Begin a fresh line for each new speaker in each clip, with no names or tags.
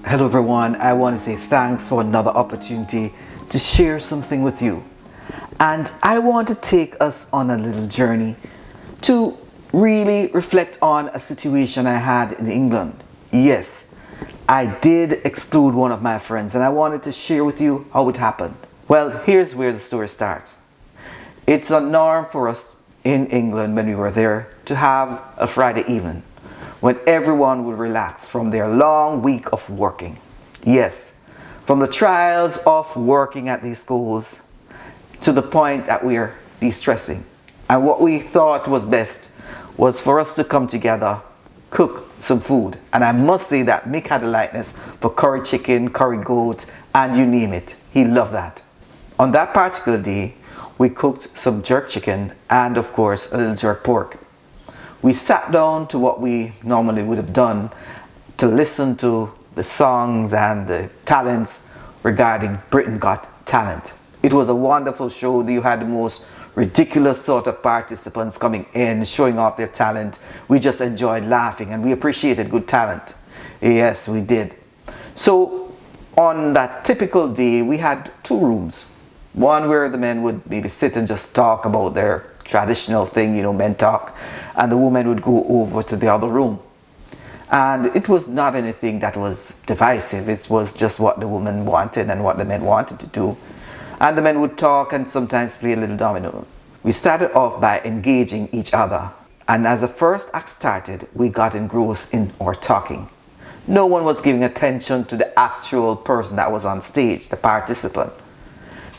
Hello everyone, I want to say thanks for another opportunity to share something with you. And I want to take us on a little journey to really reflect on a situation I had in England. Yes, I did exclude one of my friends and I wanted to share with you how it happened. Well, here's where the story starts. It's a norm for us in England when we were there to have a Friday evening when everyone would relax from their long week of working. Yes, from the trials of working at these schools to the point that we're de-stressing. And what we thought was best was for us to come together, cook some food. And I must say that Mick had a likeness for curried chicken, curried goat, and you name it. He loved that. On that particular day, we cooked some jerk chicken and of course a little jerk pork. We sat down to what we normally would have done to listen to the songs and the talents regarding Britain Got Talent. It was a wonderful show. You had the most ridiculous sort of participants coming in, showing off their talent. We just enjoyed laughing and we appreciated good talent. Yes, we did. So on that typical day, we had two rooms. One where the men would maybe sit and just talk about their traditional thing, men talk, and the women would go over to the other room. And it was not anything that was divisive. It was just what the women wanted and what the men wanted to do. And the men would talk and sometimes play a little domino. We started off by engaging each other. And as the first act started, we got engrossed in our talking. No one was giving attention to the actual person that was on stage, the participant.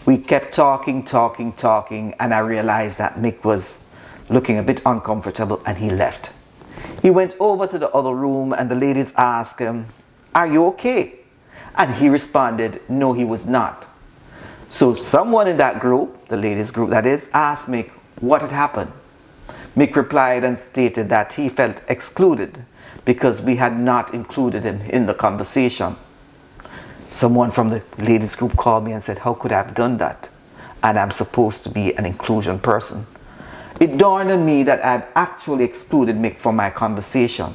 We kept talking, and I realized that Mick was looking a bit uncomfortable and he left. He went over to the other room and the ladies asked him, "Are you okay?" And he responded, no, he was not. So someone in that group, the ladies group that is, asked Mick what had happened. Mick replied and stated that he felt excluded because we had not included him in the conversation. Someone from the ladies group called me and said, how could I have done that? And I'm supposed to be an inclusion person. It dawned on me that I had actually excluded Mick from my conversation.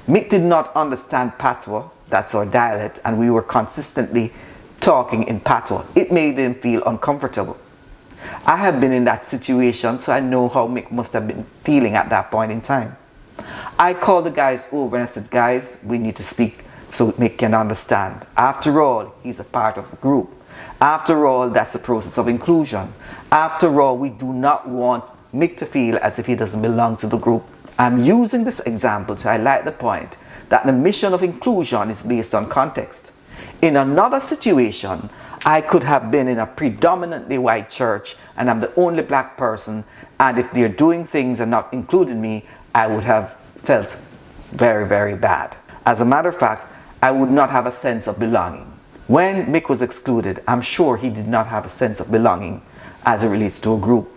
Mick did not understand patois, that's our dialect, and we were consistently talking in patois. It made him feel uncomfortable. I have been in that situation, so I know how Mick must have been feeling at that point in time. I called the guys over and I said, guys, we need to speak so Mick can understand. After all, he's a part of the group. After all, that's a process of inclusion. After all, we do not want Mick to feel as if he doesn't belong to the group. I'm using this example to highlight the point that the mission of inclusion is based on context. In another situation, I could have been in a predominantly white church and I'm the only black person, and if they're doing things and not including me, I would have felt very, very bad. As a matter of fact, I would not have a sense of belonging. When Mick was excluded, I'm sure he did not have a sense of belonging as it relates to a group.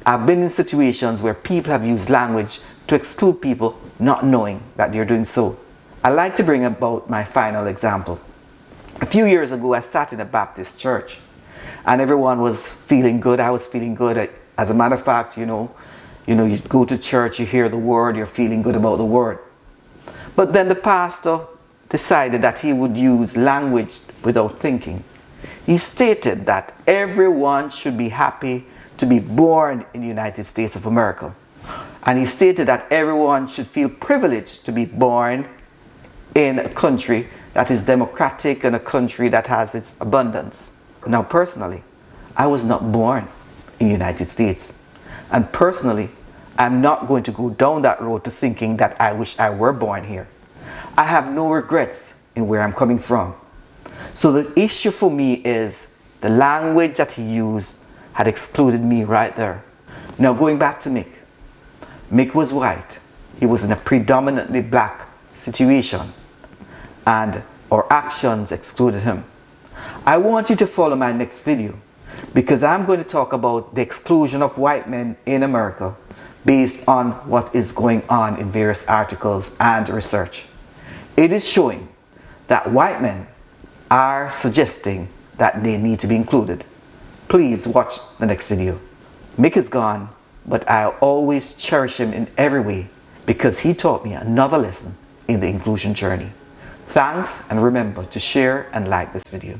I've been in situations where people have used language to exclude people not knowing that they're doing so. I like to bring about my final example. A few years ago, I sat in a Baptist church and everyone was feeling good. I was feeling good. As a matter of fact, you go to church, you hear the word, you're feeling good about the word. But then the pastor decided that he would use language without thinking. He stated that everyone should be happy to be born in the United States of America. And he stated that everyone should feel privileged to be born in a country that is democratic and a country that has its abundance. Now personally, I was not born in the United States. And personally, I'm not going to go down that road to thinking that I wish I were born here. I have no regrets in where I'm coming from. So the issue for me is the language that he used had excluded me right there. Now going back to Mick. Mick was white. He was in a predominantly black situation and our actions excluded him. I want you to follow my next video because I'm going to talk about the exclusion of white men in America based on what is going on in various articles and research. It is showing that white men are suggesting that they need to be included. Please watch the next video. Mick is gone, but I'll always cherish him in every way because he taught me another lesson in the inclusion journey. Thanks, and remember to share and like this video.